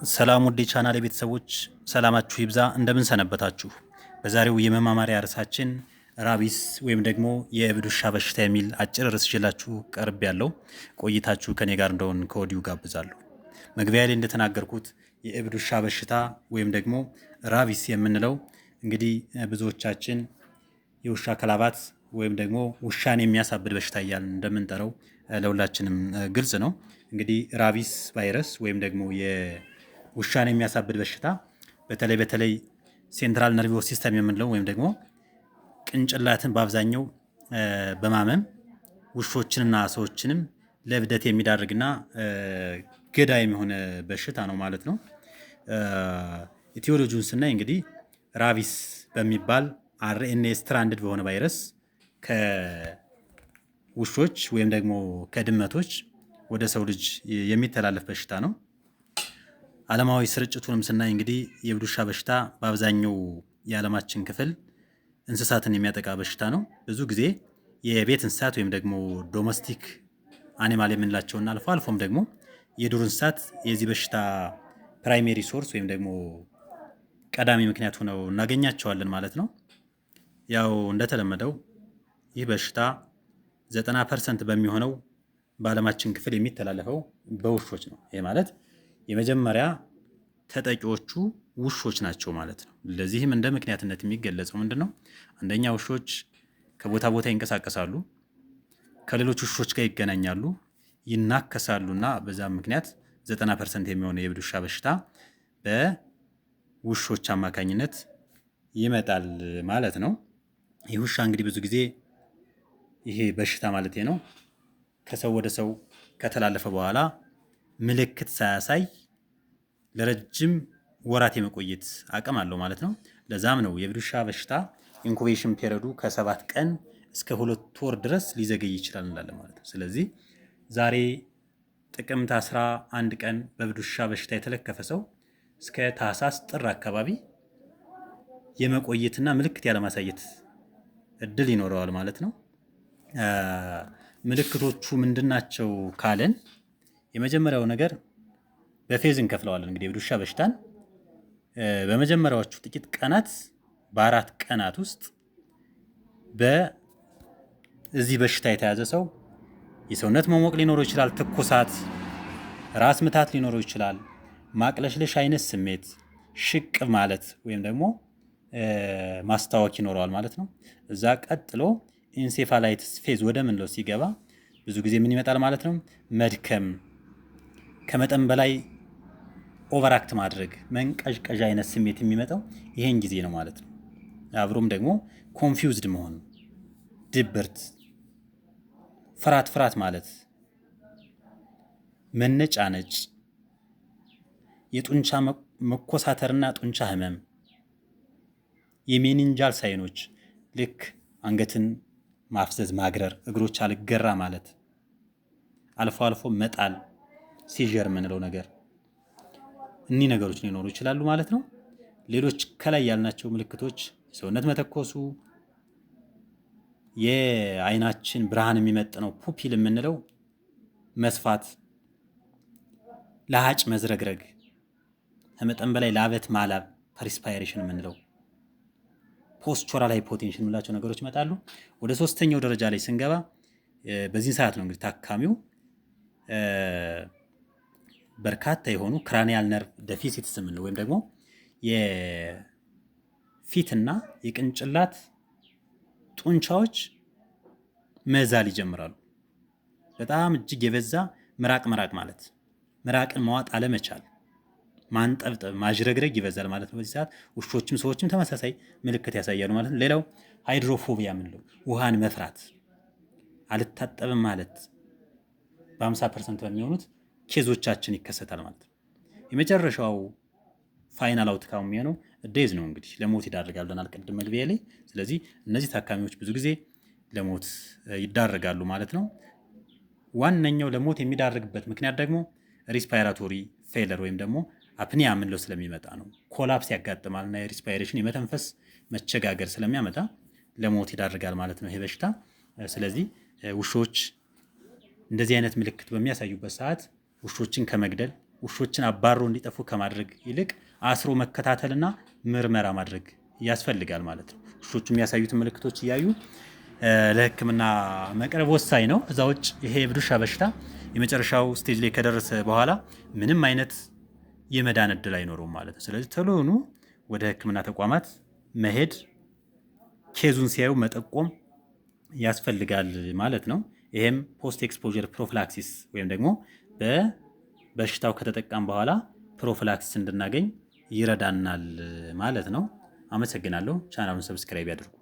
ሰላም ውድ ቻናል ቤተሰቦች ሰላማችሁ ይብዛ። እንደምን ሰነበታችሁ? በዛሬው የመማማሪያ ርዕሳችን ራቢስ ወይም ደግሞ የእብድ ውሻ በሽታ የሚል አጭር ርዕስ ይዤላችሁ ቀርብ ያለው ቆይታችሁ ከኔ ጋር እንደሆን ከወዲሁ ጋብዛለሁ። መግቢያ ላይ እንደተናገርኩት የእብድ ውሻ በሽታ ወይም ደግሞ ራቢስ የምንለው እንግዲህ ብዙዎቻችን የውሻ ከላባት ወይም ደግሞ ውሻን የሚያሳብድ በሽታ እያልን እንደምንጠራው ለሁላችንም ግልጽ ነው። እንግዲህ ራቢስ ቫይረስ ወይም ደግሞ ውሻን የሚያሳብድ በሽታ በተለይ ሴንትራል ነርቪስ ሲስተም የምንለው ወይም ደግሞ ቅንጭላትን በአብዛኛው በማመም ውሾችንና ሰዎችንም ለእብደት የሚዳርግና ገዳይ የሆነ በሽታ ነው ማለት ነው። ኢቲዮሎጂውን ስናይ እንግዲህ ራቢስ በሚባል አርኤንኤ ስትራንድድ በሆነ ቫይረስ ከውሾች ወይም ደግሞ ከድመቶች ወደ ሰው ልጅ የሚተላለፍ በሽታ ነው። ዓለማዊ ስርጭቱንም ስናይ እንግዲህ የእብድ ውሻ በሽታ በአብዛኛው የዓለማችን ክፍል እንስሳትን የሚያጠቃ በሽታ ነው። ብዙ ጊዜ የቤት እንስሳት ወይም ደግሞ ዶሜስቲክ አኒማል የምንላቸውና አልፎ አልፎም ደግሞ የዱር እንስሳት የዚህ በሽታ ፕራይሜሪ ሶርስ ወይም ደግሞ ቀዳሚ ምክንያት ሆነው እናገኛቸዋለን ማለት ነው። ያው እንደተለመደው ይህ በሽታ 90% በሚሆነው በዓለማችን ክፍል የሚተላለፈው በውሾች ነው። ይህ ማለት የመጀመሪያ ተጠቂዎቹ ውሾች ናቸው ማለት ነው። ለዚህም እንደ ምክንያትነት የሚገለጸው ምንድነው? አንደኛ ውሾች ከቦታ ቦታ ይንቀሳቀሳሉ፣ ከሌሎች ውሾች ጋር ይገናኛሉ፣ ይናከሳሉና በዛም ምክንያት 90% የሚሆነው የእብድ ውሻ በሽታ በውሾች አማካኝነት ይመጣል ማለት ነው። ይህ ውሻ እንግዲህ ብዙ ጊዜ ይሄ በሽታ ማለት ነው ከሰው ወደ ሰው ከተላለፈ በኋላ ምልክት ሳያሳይ ለረጅም ወራት የመቆየት አቅም አለው ማለት ነው። ለዛም ነው የእብድ ውሻ በሽታ ኢንኩቤሽን ፔሪዮዱ ከ7 ቀን እስከ 2 ወር ድረስ ሊዘገይ ይችላል እንላለን ማለት ነው። ስለዚህ ዛሬ ጥቅምት 11 ቀን በእብድ ውሻ በሽታ የተለከፈ ሰው እስከ ታህሳስ ጥር አካባቢ የመቆየትና ምልክት ያለማሳየት እድል ይኖረዋል ማለት ነው። ምልክቶቹ ምንድናቸው ካለን የመጀመሪያው ነገር በፌዝ እንከፍለዋለን። እንግዲህ የእብድ ውሻ በሽታን በመጀመሪያዎቹ ጥቂት ቀናት በ4 ቀናት ውስጥ በዚህ በሽታ የተያዘ ሰው የሰውነት መሞቅ ሊኖረው ይችላል፣ ትኩሳት፣ ራስ ምታት ሊኖረው ይችላል፣ ማቅለሽለሽ አይነት ስሜት፣ ሽቅብ ማለት ወይም ደግሞ ማስታወክ ይኖረዋል ማለት ነው። እዛ ቀጥሎ ኢንሴፋላይትስ ፌዝ ወደ ምንለው ሲገባ ብዙ ጊዜ ምን ይመጣል ማለት ነው? መድከም፣ ከመጠን በላይ ኦቨራክት ማድረግ፣ መንቀዥቀዥ አይነት ስሜት የሚመጣው ይሄን ጊዜ ነው ማለት ነው። አብሮም ደግሞ ኮንፊውዝድ መሆን፣ ድብርት፣ ፍርሃት ማለት፣ መነጫነጭ፣ የጡንቻ መኮሳተርና ጡንቻ ህመም፣ የሜኒንጃል ሳይኖች ልክ አንገትን ማፍዘዝ፣ ማግረር፣ እግሮች አልገራ ማለት፣ አልፎ አልፎ መጣል፣ ሲጀር የምንለው ነገር፣ እኒህ ነገሮች ሊኖሩ ይችላሉ ማለት ነው። ሌሎች ከላይ ያልናቸው ምልክቶች ሰውነት መተኮሱ፣ የአይናችን ብርሃን የሚመጥነው ፑፒል የምንለው መስፋት፣ ለሀጭ መዝረግረግ፣ ከመጠን በላይ ላበት ማላብ፣ ፐርስፓይሬሽን የምንለው ፖስቹራል ሃይፖቴንሽን የምላቸው ነገሮች ይመጣሉ። ወደ 3ኛው ደረጃ ላይ ስንገባ በዚህ ሰዓት ነው እንግዲህ ታካሚው በርካታ የሆኑ ክራኒያል ነርቭ ዴፊሲትስ የምንለው ወይም ደግሞ የፊትና የቅንጭላት ጡንቻዎች መዛል ይጀምራሉ። በጣም እጅግ የበዛ ምራቅ ማለት ምራቅን መዋጥ አለመቻል፣ ማንጠብጠብ፣ ማዥረግረግ ይበዛል ማለት ነው። በዚህ ሰዓት ውሾችም ሰዎችም ተመሳሳይ ምልክት ያሳያሉ ማለት ነው። ሌላው ሃይድሮፎቢያ የምንለው ውሃን መፍራት፣ አልታጠብም ማለት በ50% በሚሆኑት ኬዞቻችን ይከሰታል ማለት ነው። የመጨረሻው ፋይናል አውትካም የሚሆነው ዴዝ ነው። እንግዲህ ለሞት ይዳርጋል ብለናል ቅድም መግቢያ ላይ። ስለዚህ እነዚህ ታካሚዎች ብዙ ጊዜ ለሞት ይዳረጋሉ ማለት ነው። ዋነኛው ለሞት የሚዳርግበት ምክንያት ደግሞ ሪስፓይራቶሪ ፌለር ወይም ደግሞ አፕኒያ የምንለው ስለሚመጣ ነው። ኮላፕስ ያጋጥማል እና የሪስፓይሬሽን የመተንፈስ መቸጋገር ስለሚያመጣ ለሞት ይዳርጋል ማለት ነው ይሄ በሽታ። ስለዚህ ውሾች እንደዚህ አይነት ምልክት በሚያሳዩበት ሰዓት ውሾችን ከመግደል ውሾችን አባሮ እንዲጠፉ ከማድረግ ይልቅ አስሮ መከታተልና ምርመራ ማድረግ ያስፈልጋል ማለት ነው። ውሾቹ የሚያሳዩትን ምልክቶች እያዩ ለሕክምና መቅረብ ወሳኝ ነው። እዛ ውጭ ይሄ የእብድ ውሻ በሽታ የመጨረሻው ስቴጅ ላይ ከደረሰ በኋላ ምንም አይነት የመዳን እድል አይኖረውም ማለት ነው። ስለዚህ ቶሎኑ ወደ ሕክምና ተቋማት መሄድ፣ ኬዙን ሲያዩ መጠቆም ያስፈልጋል ማለት ነው። ይሄም ፖስት ኤክስፖዠር ፕሮፊላክሲስ ወይም ደግሞ በበሽታው ከተጠቃም በኋላ ፕሮፊላክሲስ እንድናገኝ ይረዳናል ማለት ነው። አመሰግናለሁ። ቻናሉን ሰብስክራይብ ያድርጉ።